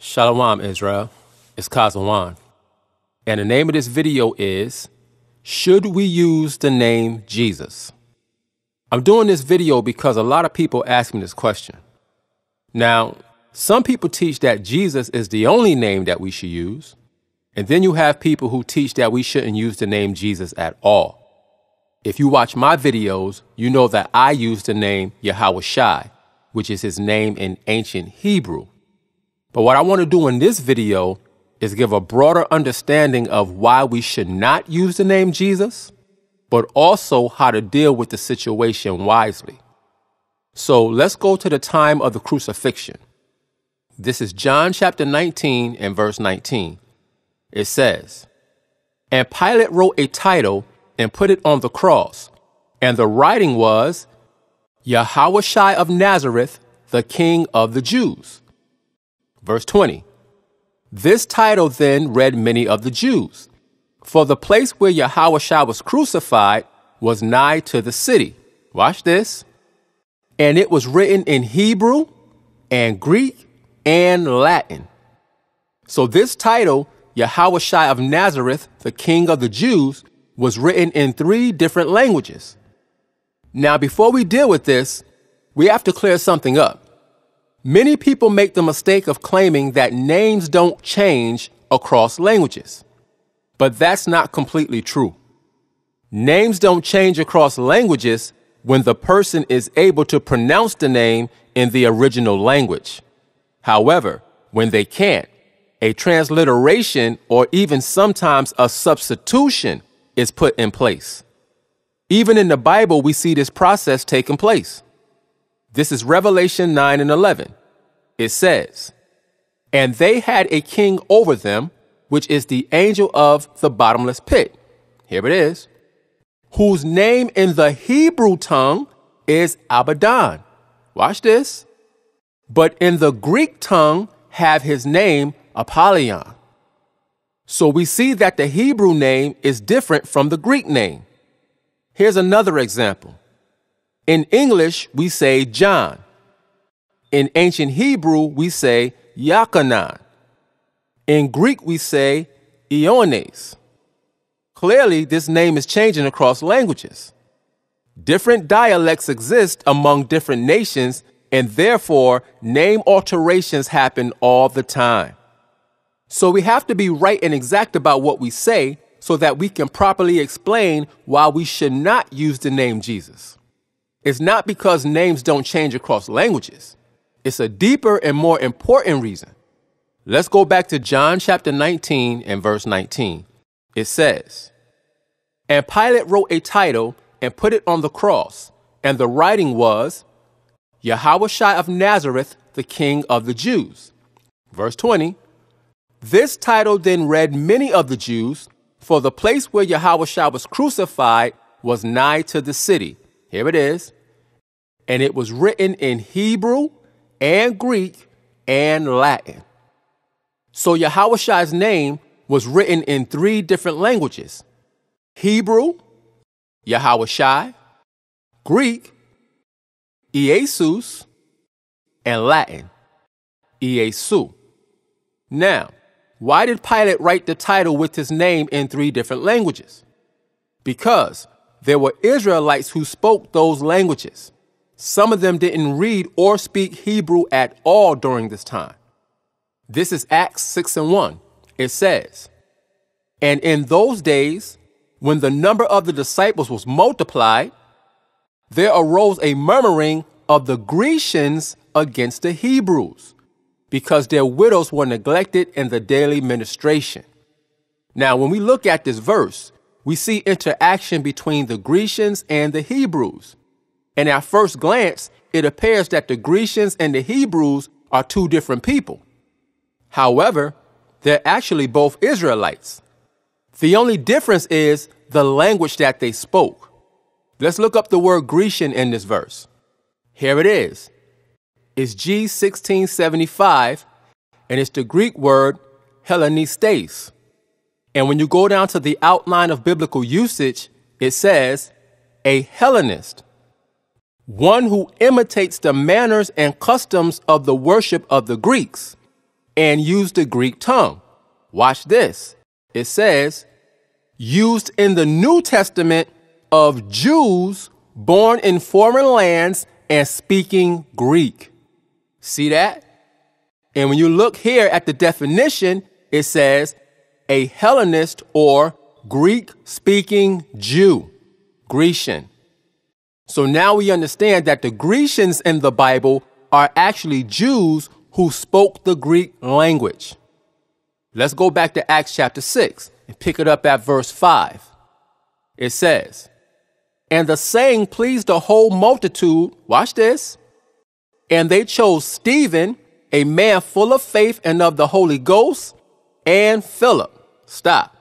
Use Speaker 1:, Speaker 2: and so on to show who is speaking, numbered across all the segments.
Speaker 1: Shalom, Israel. It's Kazawan. And the name of this video is, Should we use the name Jesus? I'm doing this video because a lot of people ask me this question. Now, some people teach that Jesus is the only name that we should use. And then you have people who teach that we shouldn't use the name Jesus at all. If you watch my videos, you know that I use the name Yahweh, which is his name in ancient Hebrew. But what I want to do in this video is give a broader understanding of why we should not use the name Jesus, but also how to deal with the situation wisely. So let's go to the time of the crucifixion. This is John chapter 19 and verse 19. It says, "And Pilate wrote a title and put it on the cross, and the writing was, Yahweh of Nazareth, the King of the Jews." Verse 20. "This title then read many of the Jews, for the place where Yahweh was crucified was nigh to the city." Watch this. "And it was written in Hebrew and Greek and Latin." So this title, Yahweh of Nazareth, the King of the Jews, was written in 3 different languages. Now, before we deal with this, we have to clear something up. Many people make the mistake of claiming that names don't change across languages. But that's not completely true. Names don't change across languages when the person is able to pronounce the name in the original language. However, when they can't, a transliteration or even sometimes a substitution is put in place. Even in the Bible, we see this process taking place. This is Revelation 9 and 11. It says, "And they had a king over them, which is the angel of the bottomless pit." Here it is. "Whose name in the Hebrew tongue is Abaddon." Watch this. "But in the Greek tongue have his name Apollyon." So we see that the Hebrew name is different from the Greek name. Here's another example. In English, we say John. In ancient Hebrew, we say Yachanan. In Greek, we say Ioannes. Clearly, this name is changing across languages. Different dialects exist among different nations, and therefore, name alterations happen all the time. So we have to be right and exact about what we say so that we can properly explain why we should not use the name Jesus. It's not because names don't change across languages. It's a deeper and more important reason. Let's go back to John chapter 19 and verse 19. It says, "And Pilate wrote a title and put it on the cross, and the writing was, Yahweh of Nazareth, the King of the Jews." Verse 20, "This title then read many of the Jews, for the place where Yahweh was crucified was nigh to the city." Here it is. "And it was written in Hebrew and Greek and Latin." So Yahweh's name was written in 3 different languages: Hebrew, Yahweh, Greek, Jesus, and Latin, Iesu. Now, why did Pilate write the title with his name in 3 different languages? Because there were Israelites who spoke those languages. Some of them didn't read or speak Hebrew at all during this time. This is Acts 6 and 1. It says, "And in those days, when the number of the disciples was multiplied, there arose a murmuring of the Grecians against the Hebrews, because their widows were neglected in the daily ministration." Now, when we look at this verse, we see interaction between the Grecians and the Hebrews. And at first glance, it appears that the Grecians and the Hebrews are 2 different people. However, they're actually both Israelites. The only difference is the language that they spoke. Let's look up the word Grecian in this verse. Here it is. It's G1675, and it's the Greek word Hellenistes. And when you go down to the outline of biblical usage, it says a Hellenist, one who imitates the manners and customs of the worship of the Greeks. and used the Greek tongue. Watch this. It says, used in the New Testament of Jews born in foreign lands and speaking Greek. See that? And when you look here at the definition, it says a Hellenist or Greek-speaking Jew, Grecian. So now we understand that the Grecians in the Bible are actually Jews who spoke the Greek language. Let's go back to Acts chapter 6 and pick it up at verse 5. It says, and the saying pleased the whole multitude, watch this, and they chose Stephen, a man full of faith and of the Holy Ghost, and Philip. Stop.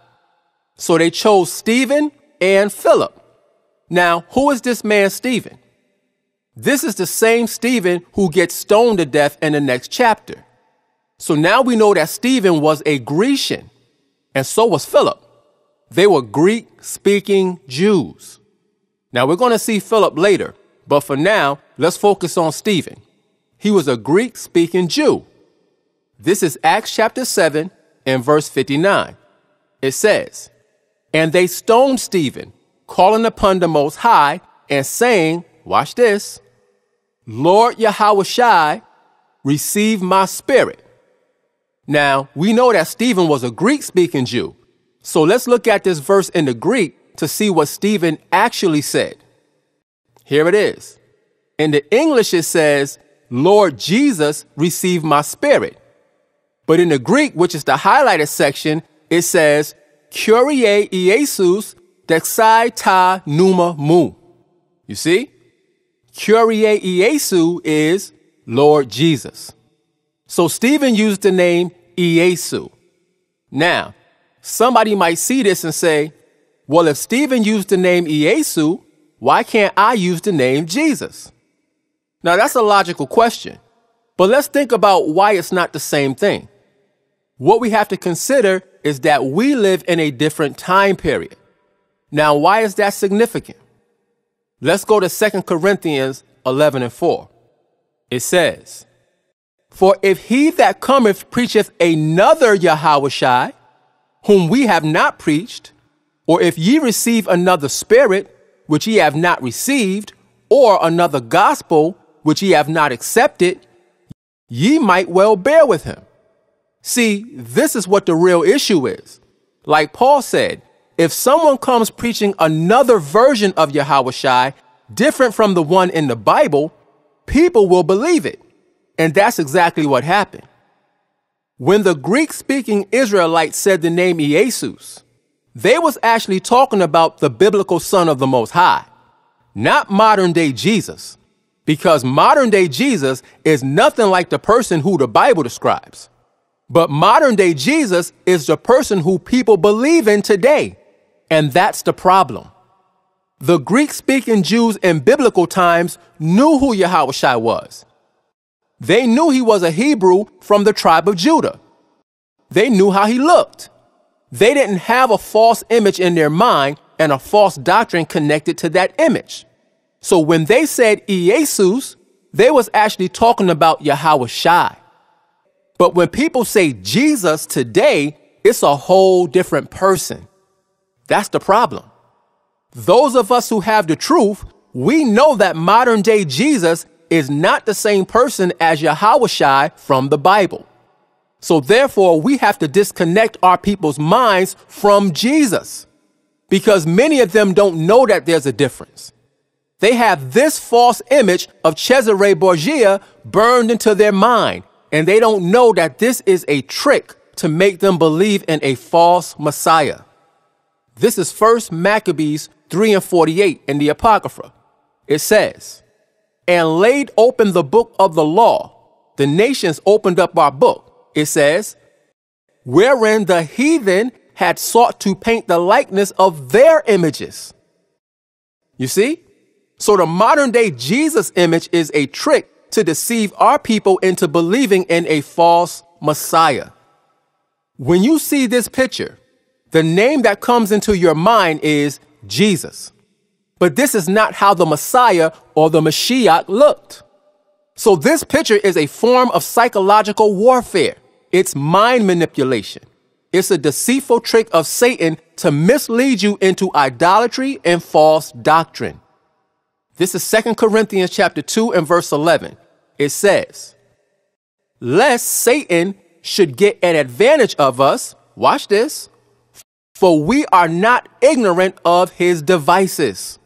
Speaker 1: So they chose Stephen and Philip. Now, who is this man Stephen? This is the same Stephen who gets stoned to death in the next chapter. So now we know that Stephen was a Grecian, and so was Philip. They were Greek-speaking Jews. Now, we're going to see Philip later, but for now, let's focus on Stephen. He was a Greek-speaking Jew. This is Acts chapter 7 and verse 59. It says, and they stoned Stephen, calling upon the Most High and saying, watch this, Lord Yahushua, receive my spirit. Now, we know that Stephen was a Greek-speaking Jew. So let's look at this verse in the Greek to see what Stephen actually said. Here it is. In the English, it says, Lord Jesus, receive my spirit. But in the Greek, which is the highlighted section, it says, Kyrie Iesus dexai ta pneuma mu. You see? Kyrie Iesu is Lord Jesus. So Stephen used the name Iesu. Now, somebody might see this and say, well, if Stephen used the name Iesu, why can't I use the name Jesus? Now, that's a logical question, but let's think about why it's not the same thing. What we have to consider is that we live in a different time period. Now, why is that significant? Let's go to 2 Corinthians 11 and 4. It says, for if he that cometh preacheth another Yahushua, whom we have not preached, or if ye receive another spirit, which ye have not received, or another gospel, which ye have not accepted, ye might well bear with him. See, this is what the real issue is. Like Paul said, if someone comes preaching another version of Yahushua, different from the one in the Bible, people will believe it. And that's exactly what happened. When the Greek-speaking Israelites said the name Iesus, they was actually talking about the biblical Son of the Most High, not modern-day Jesus, because modern-day Jesus is nothing like the person who the Bible describes. But modern-day Jesus is the person who people believe in today, and that's the problem. The Greek-speaking Jews in biblical times knew who Yahushua was. They knew he was a Hebrew from the tribe of Judah. They knew how he looked. They didn't have a false image in their mind and a false doctrine connected to that image. So when they said Iesus, they was actually talking about Yahushua. But when people say Jesus today, it's a whole different person. That's the problem. Those of us who have the truth, we know that modern day Jesus is not the same person as Yahushua from the Bible. So therefore, we have to disconnect our people's minds from Jesus, because many of them don't know that there's a difference. They have this false image of Cesare Borgia burned into their mind, and they don't know that this is a trick to make them believe in a false Messiah. This is 1 Maccabees 3 and 48 in the Apocrypha. It says, and laid open the book of the law. The nations opened up our book. It says, wherein the heathen had sought to paint the likeness of their images. You see? So the modern day Jesus image is a trick to deceive our people into believing in a false Messiah. When you see this picture, the name that comes into your mind is Jesus. But this is not how the Messiah or the Mashiach looked. So this picture is a form of psychological warfare. It's mind manipulation. It's a deceitful trick of Satan to mislead you into idolatry and false doctrine. This is 2 Corinthians chapter 2 and verse 11. It says, lest Satan should get an advantage of us, watch this, for we are not ignorant of his devices.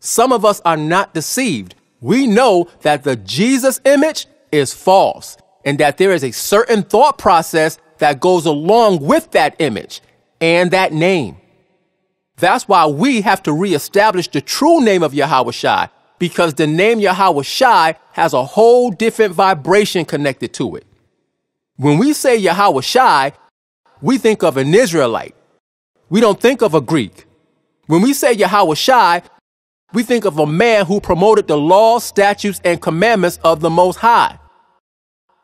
Speaker 1: Some of us are not deceived. We know that the Jesus image is false and that there is a certain thought process that goes along with that image and that name. That's why we have to reestablish the true name of Yahawashi, because the name Yahawashi has a whole different vibration connected to it. When we say Yahawashi, we think of an Israelite. We don't think of a Greek. When we say Yahawashi, we think of a man who promoted the laws, statutes, and commandments of the Most High.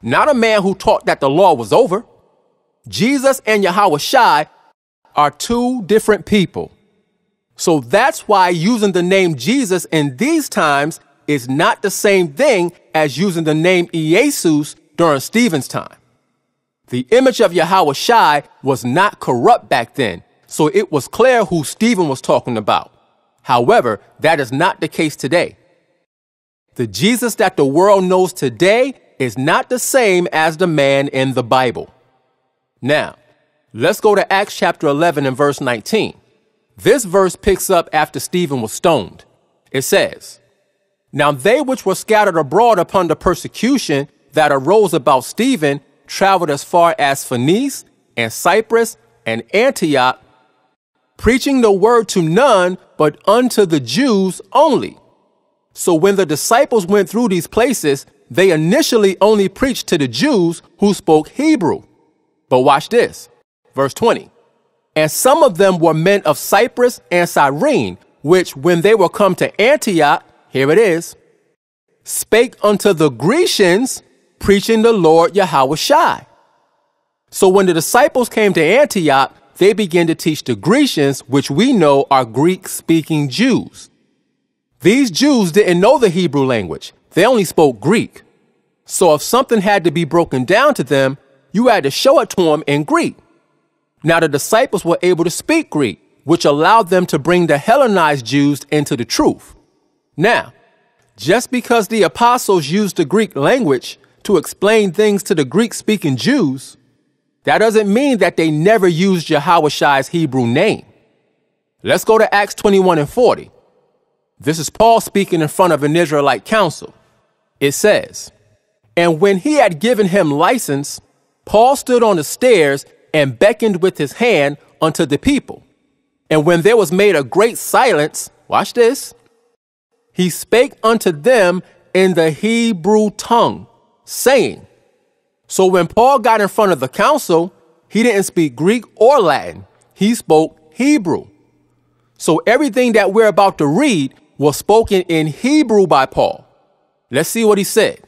Speaker 1: Not a man who taught that the law was over. Jesus and Yahawashi are two different people. So that's why using the name Jesus in these times is not the same thing as using the name Jesus during Stephen's time. The image of Yahawashi was not corrupt back then, so it was clear who Stephen was talking about. However, that is not the case today. The Jesus that the world knows today is not the same as the man in the Bible. Now, let's go to Acts chapter 11 and verse 19. This verse picks up after Stephen was stoned. It says, now they which were scattered abroad upon the persecution that arose about Stephen traveled as far as Phoenice and Cyprus and Antioch, preaching the word to none but unto the Jews only. So when the disciples went through these places, they initially only preached to the Jews who spoke Hebrew. But watch this, verse 20. And some of them were men of Cyprus and Cyrene, which when they were come to Antioch, here it is, spake unto the Grecians, preaching the Lord Yahawashi. So when the disciples came to Antioch, they began to teach the Grecians, which we know are Greek-speaking Jews. These Jews didn't know the Hebrew language. They only spoke Greek. So if something had to be broken down to them, you had to show it to them in Greek. Now the disciples were able to speak Greek, which allowed them to bring the Hellenized Jews into the truth. Now, just because the apostles used the Greek language to explain things to the Greek-speaking Jews, that doesn't mean that they never used Yahawashi's Hebrew name. Let's go to Acts 21 and 40. This is Paul speaking in front of an Israelite council. It says, and when he had given him license, Paul stood on the stairs and beckoned with his hand unto the people. And when there was made a great silence, watch this, he spake unto them in the Hebrew tongue, saying, so when Paul got in front of the council, he didn't speak Greek or Latin. He spoke Hebrew. So everything that we're about to read was spoken in Hebrew by Paul. Let's see what he said.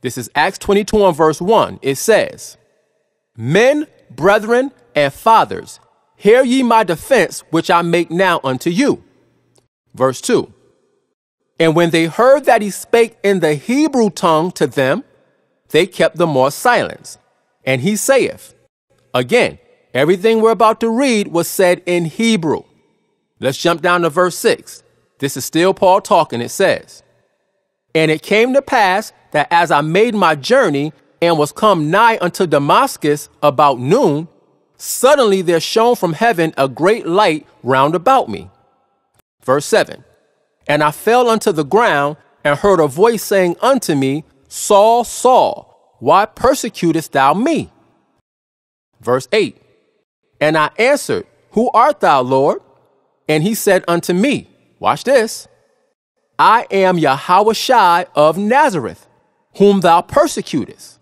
Speaker 1: This is Acts 22 and verse 1. It says, men, brethren, and fathers, hear ye my defense, which I make now unto you. Verse 2. And when they heard that he spake in the Hebrew tongue to them, they kept the more silence. And he saith, again, everything we're about to read was said in Hebrew. Let's jump down to verse 6. This is still Paul talking. It says, and it came to pass that as I made my journey and was come nigh unto Damascus about noon, suddenly there shone from heaven a great light round about me. Verse 7. And I fell unto the ground and heard a voice saying unto me, Saul, Saul, why persecutest thou me? Verse 8. And I answered, who art thou, Lord? And he said unto me, watch this, I am Yahawashi of Nazareth, whom thou persecutest.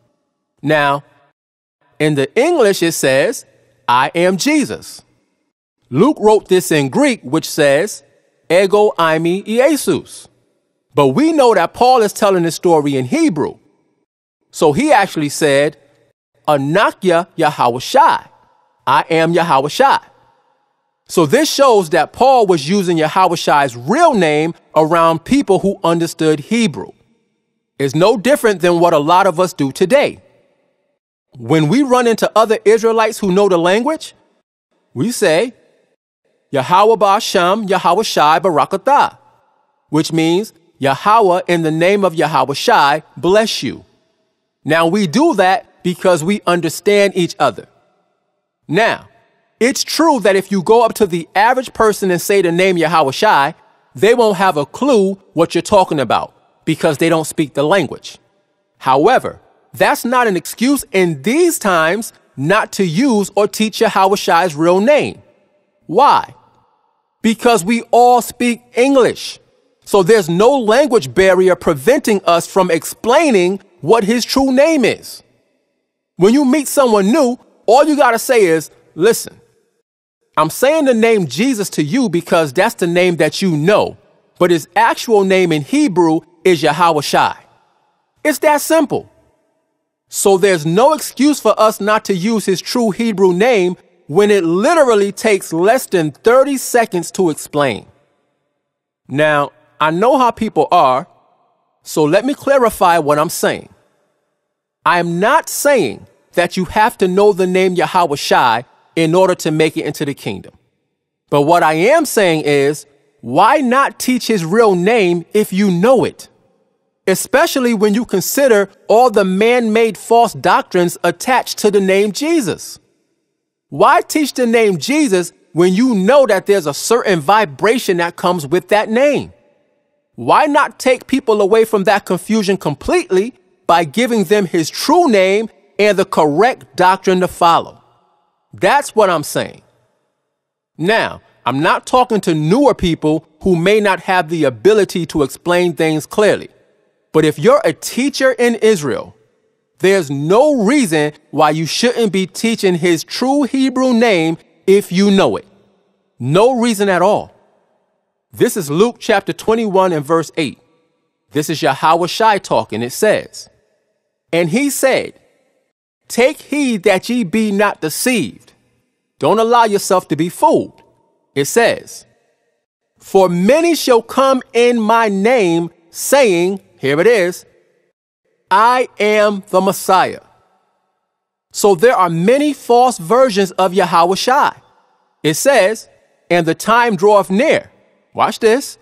Speaker 1: Now, in the English it says, I am Jesus. Luke wrote this in Greek, which says, Ego eimi Jesus. But we know that Paul is telling this story in Hebrew. So he actually said, Anakya Yahawashi. I am Yahawashi. So this shows that Paul was using Yahawashi's real name around people who understood Hebrew. It's no different than what a lot of us do today. When we run into other Israelites who know the language, we say, Yahweh Ba'Shem, Yahweh Shai Barakatah, which means Yahweh in the name of Yahweh Shai, bless you. Now we do that because we understand each other. Now, it's true that if you go up to the average person and say the name Yahweh Shai, they won't have a clue what you're talking about because they don't speak the language. However, that's not an excuse in these times not to use or teach Yahweh Shai's real name. Why? Because we all speak English. So there's no language barrier preventing us from explaining what his true name is. When you meet someone new, all you got to say is, listen, I'm saying the name Jesus to you because that's the name that you know, but his actual name in Hebrew is Yahweh Shai. It's that simple. So there's no excuse for us not to use his true Hebrew name when it literally takes less than 30 seconds to explain. Now, I know how people are, so let me clarify what I'm saying. I am not saying that you have to know the name Yahweh Shai in order to make it into the kingdom. But what I am saying is, why not teach his real name if you know it? Especially when you consider all the man-made false doctrines attached to the name Jesus. Why teach the name Jesus when you know that there's a certain vibration that comes with that name? Why not take people away from that confusion completely by giving them his true name and the correct doctrine to follow? That's what I'm saying. Now, I'm not talking to newer people who may not have the ability to explain things clearly. But if you're a teacher in Israel, there's no reason why you shouldn't be teaching his true Hebrew name if you know it. No reason at all. This is Luke chapter 21 and verse 8. This is Yahweh Shai talking. It says, and he said, take heed that ye be not deceived. Don't allow yourself to be fooled. It says, for many shall come in my name, saying, here it is, I am the Messiah. So there are many false versions of Yahweh Shai. It says, and the time draweth near. Watch this.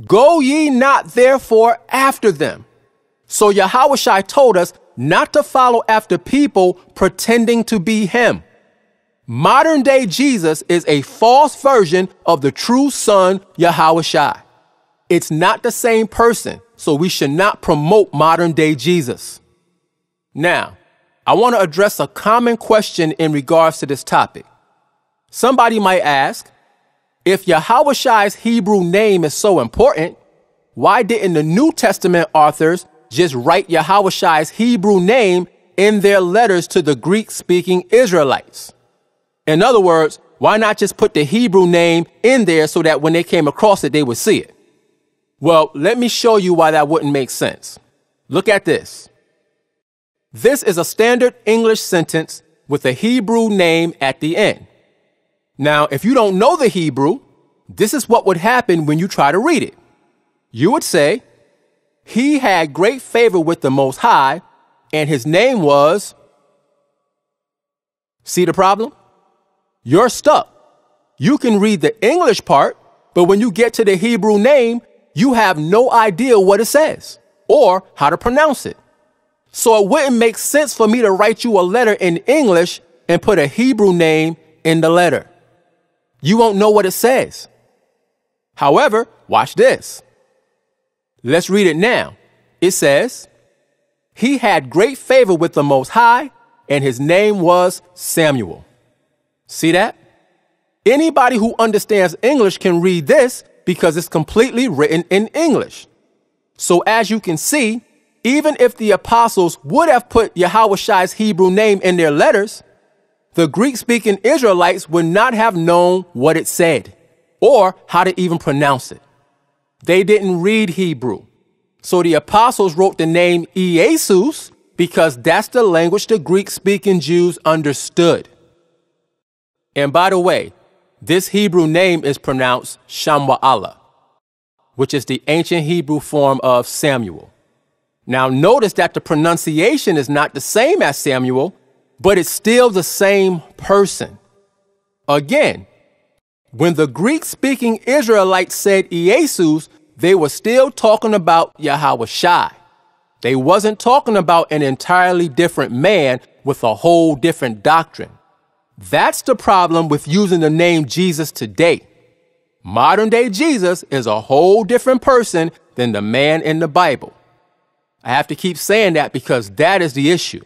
Speaker 1: Go ye not therefore after them. So Yahweh Shai told us not to follow after people pretending to be him. Modern day Jesus is a false version of the true son Yahweh Shai. It's not the same person, so we should not promote modern day Jesus. Now, I want to address a common question in regards to this topic. Somebody might ask, if Yahweh Shai's Hebrew name is so important, why didn't the New Testament authors just write Yahweh Shai's Hebrew name in their letters to the Greek-speaking Israelites? In other words, why not just put the Hebrew name in there so that when they came across it, they would see it? Well, let me show you why that wouldn't make sense. Look at this. This is a standard English sentence with a Hebrew name at the end. Now, if you don't know the Hebrew, this is what would happen when you try to read it. You would say, he had great favor with the Most High, and his name was... See the problem? You're stuck. You can read the English part, but when you get to the Hebrew name, you have no idea what it says or how to pronounce it. So it wouldn't make sense for me to write you a letter in English and put a Hebrew name in the letter. You won't know what it says. However, watch this. Let's read it now. It says, he had great favor with the Most High, and his name was Samuel. See that? Anybody who understands English can read this because it's completely written in English. So as you can see, even if the apostles would have put Yahweh Shai's Hebrew name in their letters, the Greek-speaking Israelites would not have known what it said or how to even pronounce it. They didn't read Hebrew. So the apostles wrote the name Jesus because that's the language the Greek-speaking Jews understood. And by the way, this Hebrew name is pronounced Shamwa'allah, which is the ancient Hebrew form of Samuel. Now notice that the pronunciation is not the same as Samuel, but it's still the same person. Again, when the Greek-speaking Israelites said Jesus, they were still talking about Yahweh Shai. They wasn't talking about an entirely different man with a whole different doctrine. That's the problem with using the name Jesus today. Modern day Jesus is a whole different person than the man in the Bible. I have to keep saying that because that is the issue.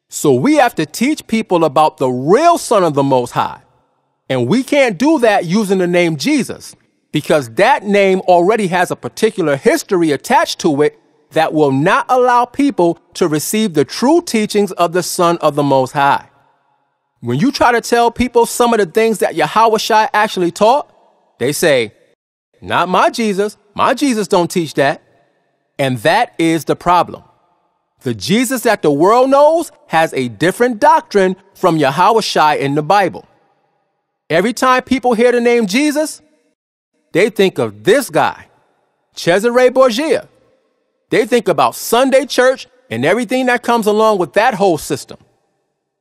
Speaker 1: So we have to teach people about the real Son of the Most High. And we can't do that using the name Jesus because that name already has a particular history attached to it that will not allow people to receive the true teachings of the Son of the Most High. When you try to tell people some of the things that Yahweh Shai actually taught, they say, not my Jesus. My Jesus don't teach that. And that is the problem. The Jesus that the world knows has a different doctrine from Yahweh Shai in the Bible. Every time people hear the name Jesus, they think of this guy, Cesare Borgia. They think about Sunday church and everything that comes along with that whole system.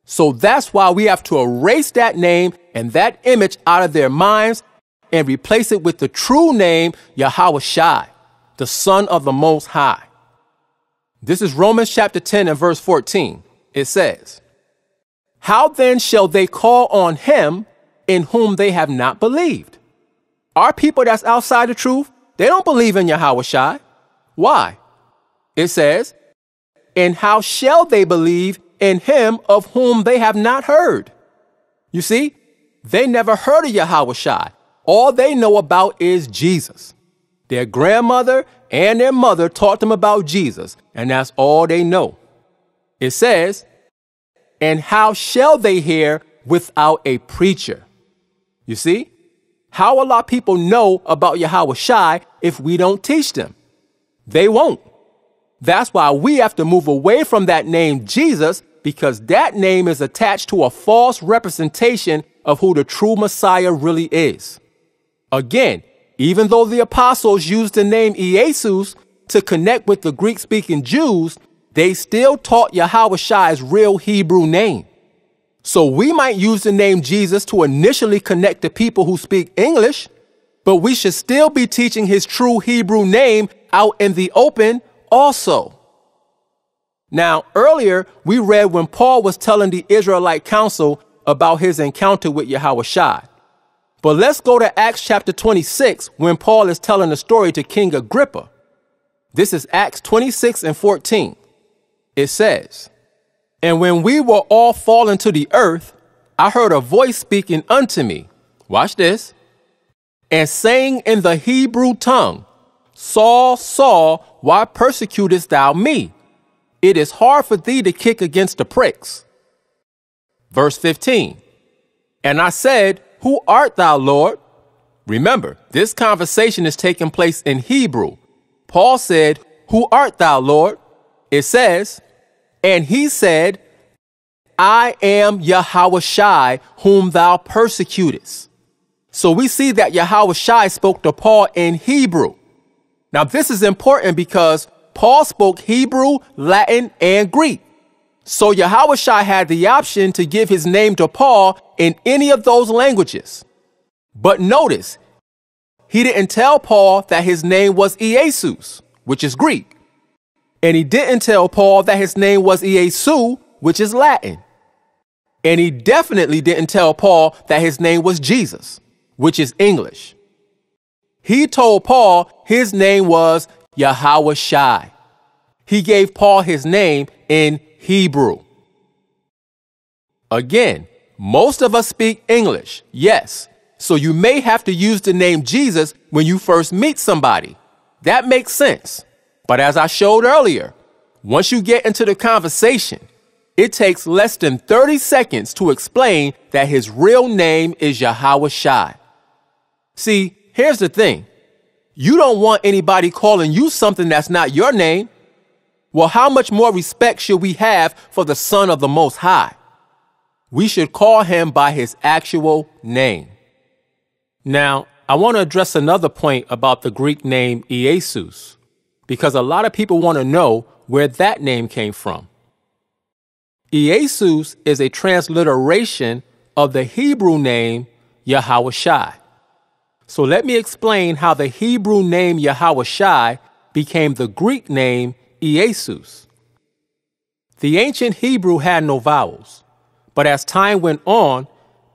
Speaker 1: So that's why we have to erase that name and that image out of their minds and replace it with the true name Yahweh Shai, the Son of the Most High. This is Romans chapter 10 and verse 14. It says, how then shall they call on him in whom they have not believed? Our people that's outside the truth, they don't believe in Yahweh Shai. Why? It says, and how shall they believe in him of whom they have not heard? You see, they never heard of Yahweh Shai. All they know about is Jesus. Their grandmother and their mother taught them about Jesus, and that's all they know. It says, and how shall they hear without a preacher? You see, how will our people know about Yahweh Shai if we don't teach them? They won't. That's why we have to move away from that name Jesus, because that name is attached to a false representation of who the true Messiah really is. Again, even though the apostles used the name Jesus to connect with the Greek-speaking Jews, they still taught Yahweh Shai's real Hebrew name. So we might use the name Jesus to initially connect to people who speak English, but we should still be teaching his true Hebrew name out in the open also. Now, earlier, we read when Paul was telling the Israelite council about his encounter with Yahweh Shai. But let's go to Acts chapter 26 when Paul is telling the story to King Agrippa. This is Acts 26 and 14. It says, and when we were all fallen to the earth, I heard a voice speaking unto me. Watch this. And saying in the Hebrew tongue, Saul, Saul, why persecutest thou me? It is hard for thee to kick against the pricks. Verse 15. And I said, who art thou, Lord? Remember, this conversation is taking place in Hebrew. Paul said, who art thou, Lord? It says, and he said, I am Yahweh Shai, whom thou persecutest. So we see that Yahweh Shai spoke to Paul in Hebrew. Now, this is important because Paul spoke Hebrew, Latin, and Greek. So Yahweh Shai had the option to give his name to Paul in any of those languages. But notice, he didn't tell Paul that his name was Jesus, which is Greek. And he didn't tell Paul that his name was Iesu, which is Latin. And he definitely didn't tell Paul that his name was Jesus, which is English. He told Paul his name was Yahweh Shai. He gave Paul his name in Hebrew. Again, most of us speak English, yes. So you may have to use the name Jesus when you first meet somebody. That makes sense. But as I showed earlier, once you get into the conversation, it takes less than 30 seconds to explain that his real name is Yahweh Shai. See, here's the thing. You don't want anybody calling you something that's not your name. Well, how much more respect should we have for the Son of the Most High? We should call him by his actual name. Now, I want to address another point about the Greek name Jesus. because a lot of people want to know where that name came from. Jesus is a transliteration of the Hebrew name Yahushai. So let me explain how the Hebrew name Yahushai became the Greek name Jesus. The ancient Hebrew had no vowels, but as time went on,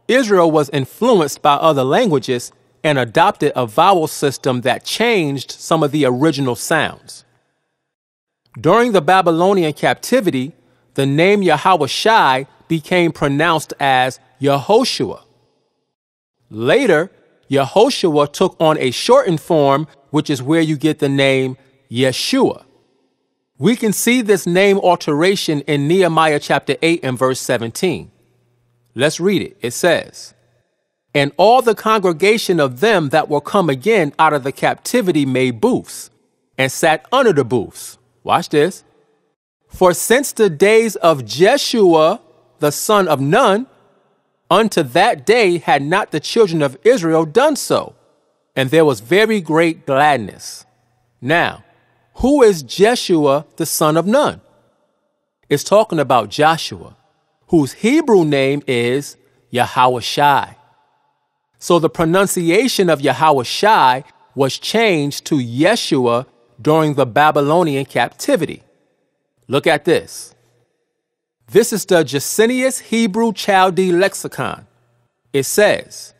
Speaker 1: Israel was influenced by other languages and adopted a vowel system that changed some of the original sounds. During the Babylonian captivity, the name Yahushai became pronounced as Yehoshua. Later, Yehoshua took on a shortened form, which is where you get the name Yeshua. We can see this name alteration in Nehemiah chapter 8 and verse 17. Let's read it. It says, "And all the congregation of them that were come again out of the captivity made booths, and sat under the booths." Watch this. "For since the days of Jeshua, the son of Nun, unto that day had not the children of Israel done so, and there was very great gladness." Now, who is Jeshua, the son of Nun? It's talking about Joshua, whose Hebrew name is Yahushai. So the pronunciation of Yahushai was changed to Yeshua during the Babylonian captivity. Look at this. This is the Gesenius Hebrew Chaldee Lexicon. It says,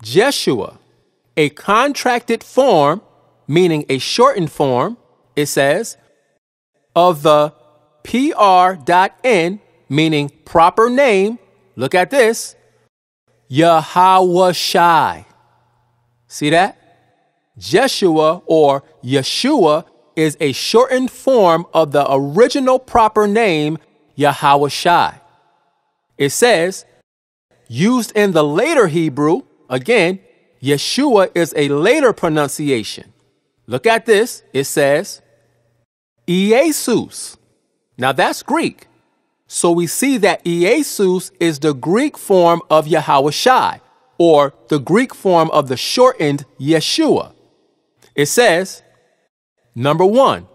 Speaker 1: Jeshua, a contracted form, meaning a shortened form, it says, of the pr.n, meaning proper name. Look at this. Yahushai. See that? Jeshua or Yeshua is a shortened form of the original proper name Yahushai. It says, used in the later Hebrew, again, Yeshua is a later pronunciation. Look at this. It says, Jesus. Now that's Greek. So we see that Jesus is the Greek form of Yahushai, or the Greek form of the shortened Yeshua. It says, number 1,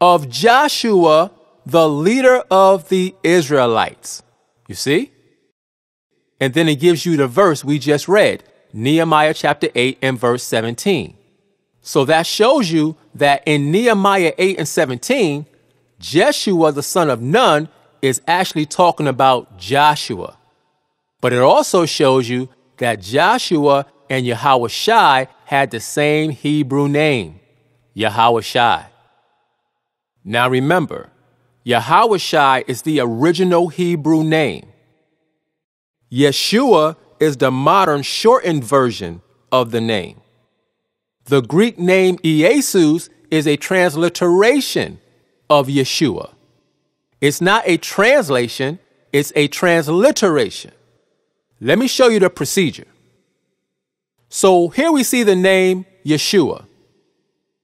Speaker 1: of Joshua, the leader of the Israelites. You see? And then it gives you the verse we just read, Nehemiah chapter 8 and verse 17. So that shows you that in Nehemiah 8 and 17, Jeshua, the son of Nun, is actually talking about Joshua. But it also shows you that Joshua and Yahushai had the same Hebrew name, Yahushai. Now remember, Yahushai is the original Hebrew name. Yeshua is the modern shortened version of the name. The Greek name Jesus is a transliteration of Yeshua. It's not a translation, it's a transliteration. Let me show you the procedure. So here we see the name Yeshua.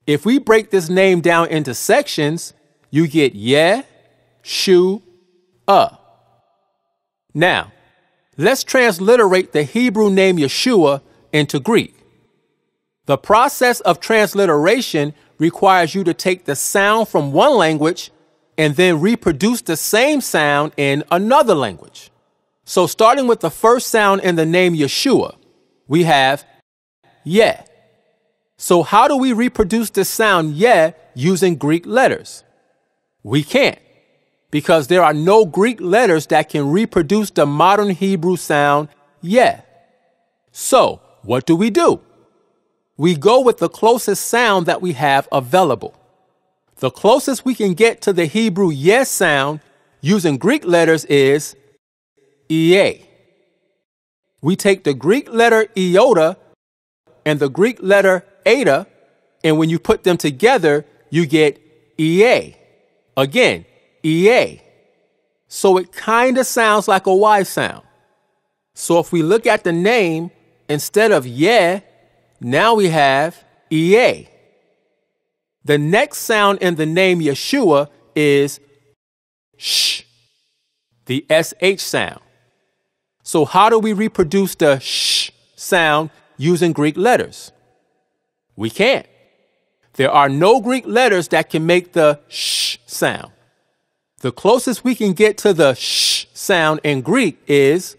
Speaker 1: If we break this name down into sections, you get Ye-Shu-A. Now, let's transliterate the Hebrew name Yeshua into Greek. The process of transliteration requires you to take the sound from one language and then reproduce the same sound in another language. So starting with the first sound in the name Yeshua, we have Ye. So how do we reproduce the sound Ye using Greek letters? We can't, because there are no Greek letters that can reproduce the modern Hebrew sound Ye. So what do? We go with the closest sound that we have available. The closest we can get to the Hebrew Ye sound using Greek letters is Ie. We take the Greek letter iota and the Greek letter eta, and when you put them together, you get Ie. Again, Ie. So it kind of sounds like a Y sound. So if we look at the name, instead of Ye, now we have Ie. The next sound in the name Yeshua is sh, the SH sound. So how do we reproduce the sh sound using Greek letters? We can't. There are no Greek letters that can make the sh sound. The closest we can get to the sh sound in Greek is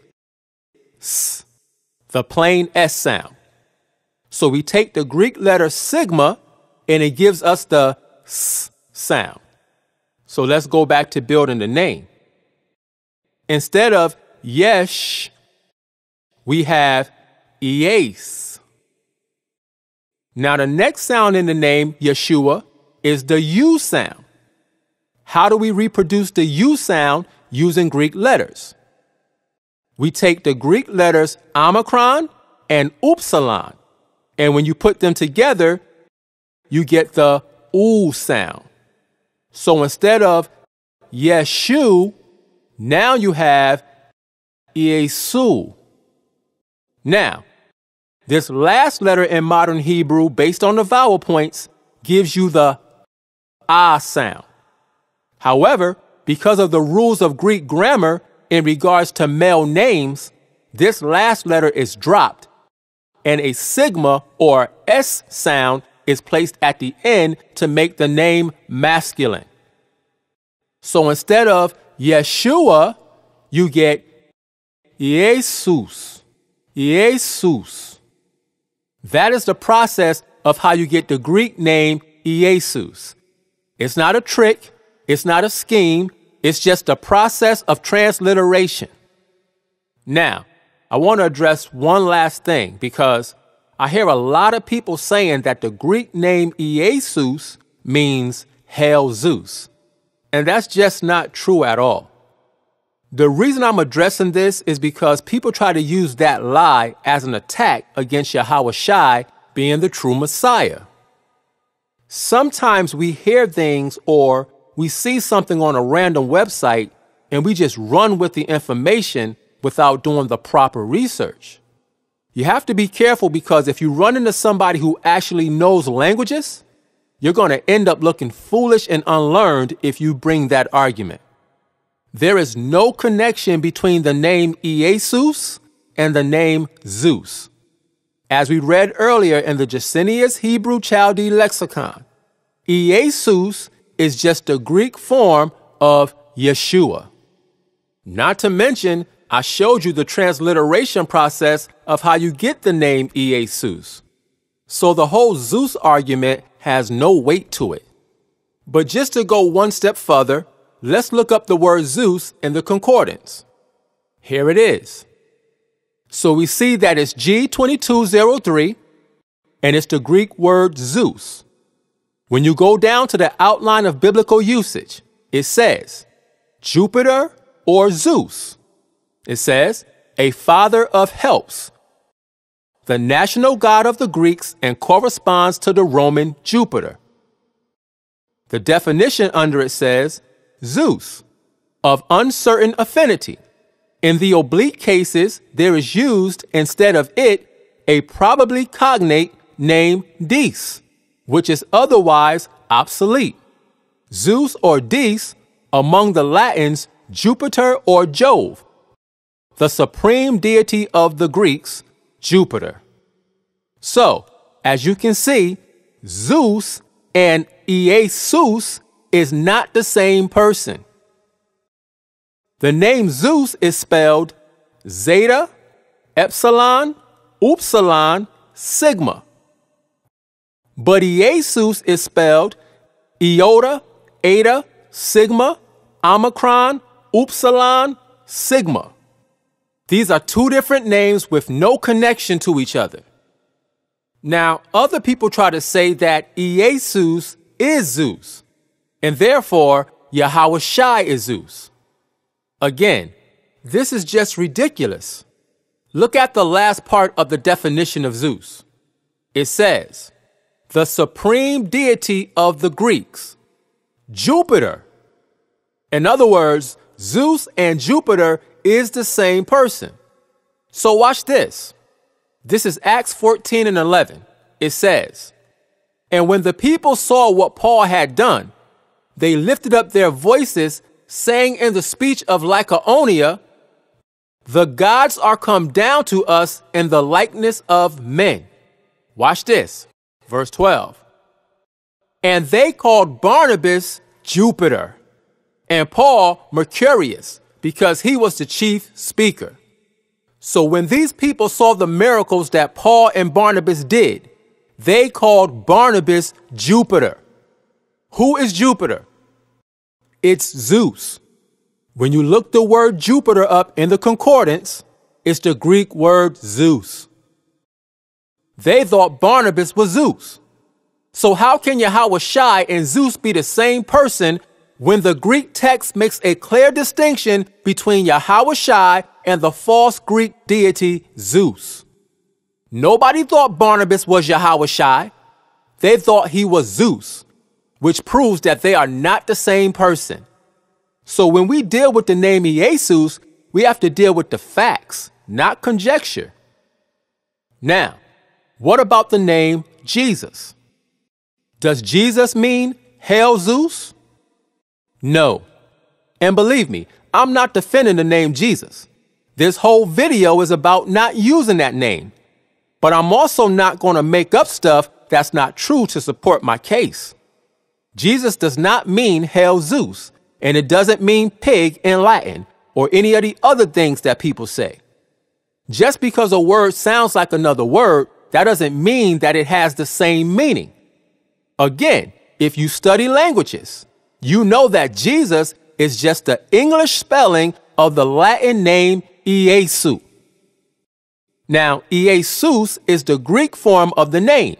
Speaker 1: s, the plain S sound. So we take the Greek letter sigma and it gives us the s sound. So let's go back to building the name. Instead of yesh, we have ies. Now the next sound in the name Yeshua is the U sound. How do we reproduce the U sound using Greek letters? We take the Greek letters omicron and upsilon, and when you put them together, you get the U sound. So instead of Yeshu, now you have Yesu. Now, this last letter in modern Hebrew, based on the vowel points, gives you the ah sound. However, because of the rules of Greek grammar in regards to male names, this last letter is dropped, and a sigma or S sound is placed at the end to make the name masculine. So instead of Yeshua, you get Jesus. Jesus. That is the process of how you get the Greek name Jesus. It's not a trick. It's not a scheme. It's just a process of transliteration. Now, I want to address one last thing because I hear a lot of people saying that the Greek name Jesus means Hail Zeus. And that's just not true at all. The reason I'm addressing this is because people try to use that lie as an attack against Yahweh Shai being the true Messiah. Sometimes we hear things or we see something on a random website and we just run with the information without doing the proper research. You have to be careful because if you run into somebody who actually knows languages, you're going to end up looking foolish and unlearned if you bring that argument. There is no connection between the name Jesus and the name Zeus. As we read earlier in the Gesenius Hebrew Chaldee Lexicon, Jesus is just a Greek form of Yeshua. Not to mention, I showed you the transliteration process of how you get the name Jesus. So the whole Zeus argument has no weight to it. But just to go one step further, let's look up the word Zeus in the concordance. Here it is. So we see that it's G2203, and it's the Greek word Zeus. When you go down to the outline of biblical usage, it says Jupiter or Zeus. It says a father of helps, the national god of the Greeks, and corresponds to the Roman Jupiter. The definition under it says Zeus, of uncertain affinity. In the oblique cases, there is used instead of it a probably cognate name Dis, which is otherwise obsolete. Zeus or Dis, among the Latins, Jupiter or Jove, the supreme deity of the Greeks, Jupiter. So, as you can see, Zeus and Jesus is not the same person. The name Zeus is spelled Zeta, Epsilon, Upsilon, Sigma. But Jesus is spelled Iota, Eta, Sigma, Omicron, Upsilon, Sigma. These are two different names with no connection to each other. Now, other people try to say that Jesus is Zeus, and therefore Yahweh Shai is Zeus. Again, this is just ridiculous. Look at the last part of the definition of Zeus. It says, the supreme deity of the Greeks, Jupiter. In other words, Zeus and Jupiter is the same person. So watch this. This is Acts 14:11. It says, and when the people saw what Paul had done, they lifted up their voices, saying in the speech of Lycaonia, the gods are come down to us in the likeness of men. Watch this. Verse 12. And they called Barnabas Jupiter and Paul Mercurius because he was the chief speaker. So when these people saw the miracles that Paul and Barnabas did, they called Barnabas Jupiter. Who is Jupiter? It's Zeus. When you look the word Jupiter up in the concordance, it's the Greek word Zeus. They thought Barnabas was Zeus. So how can Yahawashi and Zeus be the same person when the Greek text makes a clear distinction between Yahawashi and the false Greek deity Zeus? Nobody thought Barnabas was Yahawashi. They thought he was Zeus, which proves that they are not the same person. So when we deal with the name Jesus, we have to deal with the facts, not conjecture. Now, what about the name Jesus? Does Jesus mean Hail Zeus? No. And believe me, I'm not defending the name Jesus. This whole video is about not using that name. But I'm also not going to make up stuff that's not true to support my case. Jesus does not mean Hail Zeus, and it doesn't mean pig in Latin or any of the other things that people say. Just because a word sounds like another word, that doesn't mean that it has the same meaning. Again, if you study languages, you know that Jesus is just the English spelling of the Latin name Iesu. Now, Iesus is the Greek form of the name.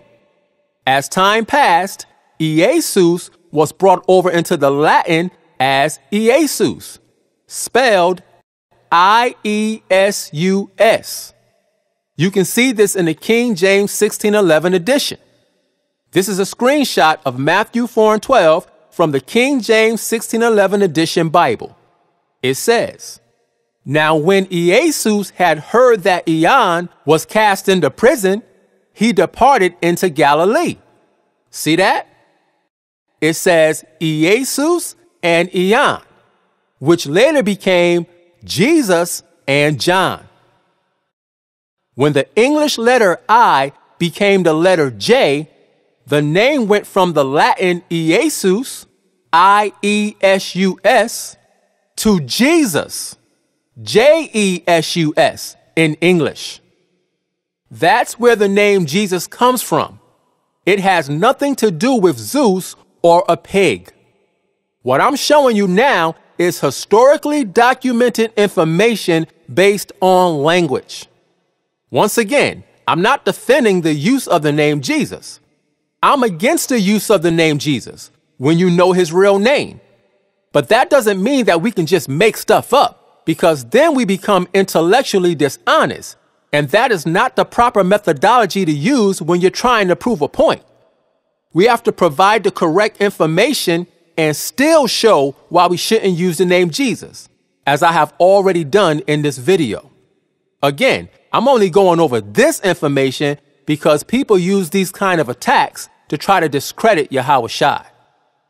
Speaker 1: As time passed, Iesus was brought over into the Latin as Iesus, spelled I-E-S-U-S. You can see this in the King James 1611 edition. This is a screenshot of Matthew 4:12 from the King James 1611 edition Bible. It says, "Now when Iesus had heard that Ian was cast into prison, he departed into Galilee." See that? It says Iesus and Ian, which later became Jesus and John. When the English letter I became the letter J, the name went from the Latin Iesus, I-E-S-U-S, to Jesus, J-E-S-U-S in English. That's where the name Jesus comes from. It has nothing to do with Zeus or a pig. What I'm showing you now is historically documented information based on language. Once again, I'm not defending the use of the name Jesus. I'm against the use of the name Jesus when you know his real name. But that doesn't mean that we can just make stuff up, because then we become intellectually dishonest. And that is not the proper methodology to use when you're trying to prove a point. We have to provide the correct information and still show why we shouldn't use the name Jesus, as I have already done in this video. Again, I'm only going over this information because people use these kind of attacks to try to discredit Yahawashi.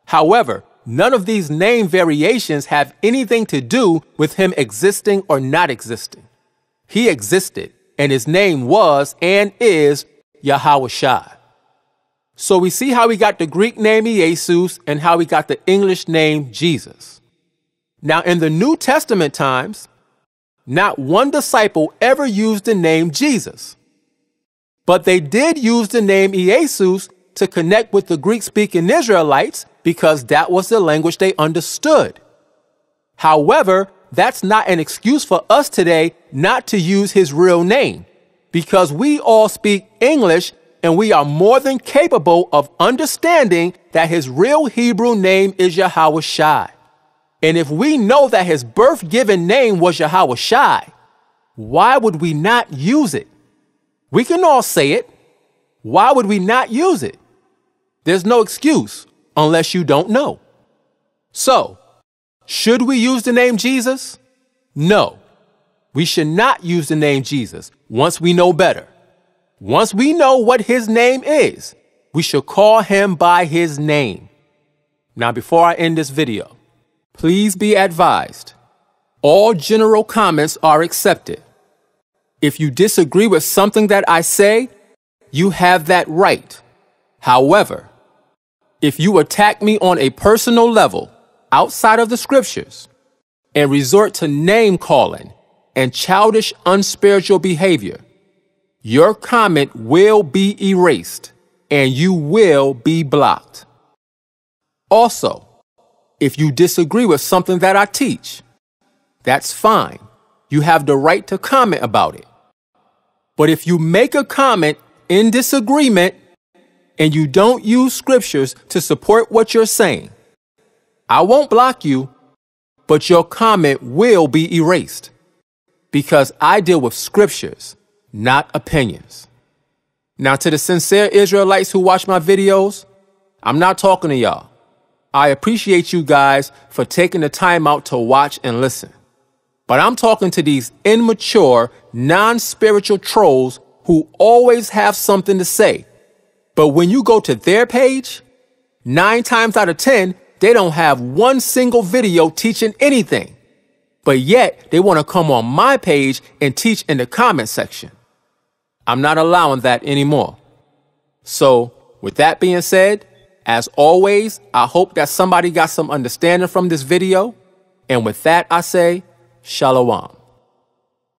Speaker 1: However, none of these name variations have anything to do with him existing or not existing. He existed, and his name was and is Yahawashi. So we see how we got the Greek name Jesus and how we got the English name Jesus. Now, in the New Testament times, not one disciple ever used the name Jesus. But they did use the name Jesus to connect with the Greek-speaking Israelites because that was the language they understood. However, that's not an excuse for us today not to use his real name, because we all speak English and we are more than capable of understanding that his real Hebrew name is Yahawashi. And if we know that his birth-given name was Yahawashi, why would we not use it? We can all say it. Why would we not use it? There's no excuse unless you don't know. So, should we use the name Jesus? No, we should not use the name Jesus once we know better. Once we know what his name is, we should call him by his name. Now, before I end this video, please be advised, all general comments are accepted. If you disagree with something that I say, you have that right. However, If you attack me on a personal level outside of the scriptures and resort to name calling and childish, unspiritual behavior, your comment will be erased and you will be blocked. Also, if you disagree with something that I teach, that's fine. You have the right to comment about it. But if you make a comment in disagreement and you don't use scriptures to support what you're saying, I won't block you, but your comment will be erased because I deal with scriptures, not opinions. Now, to the sincere Israelites who watch my videos, I'm not talking to y'all. I appreciate you guys for taking the time out to watch and listen. But I'm talking to these immature, non-spiritual trolls who always have something to say. But when you go to their page, 9 times out of 10, they don't have one single video teaching anything. But yet, they want to come on my page and teach in the comment section. I'm not allowing that anymore. So, with that being said, as always, I hope that somebody got some understanding from this video. And with that, I say, Shalom.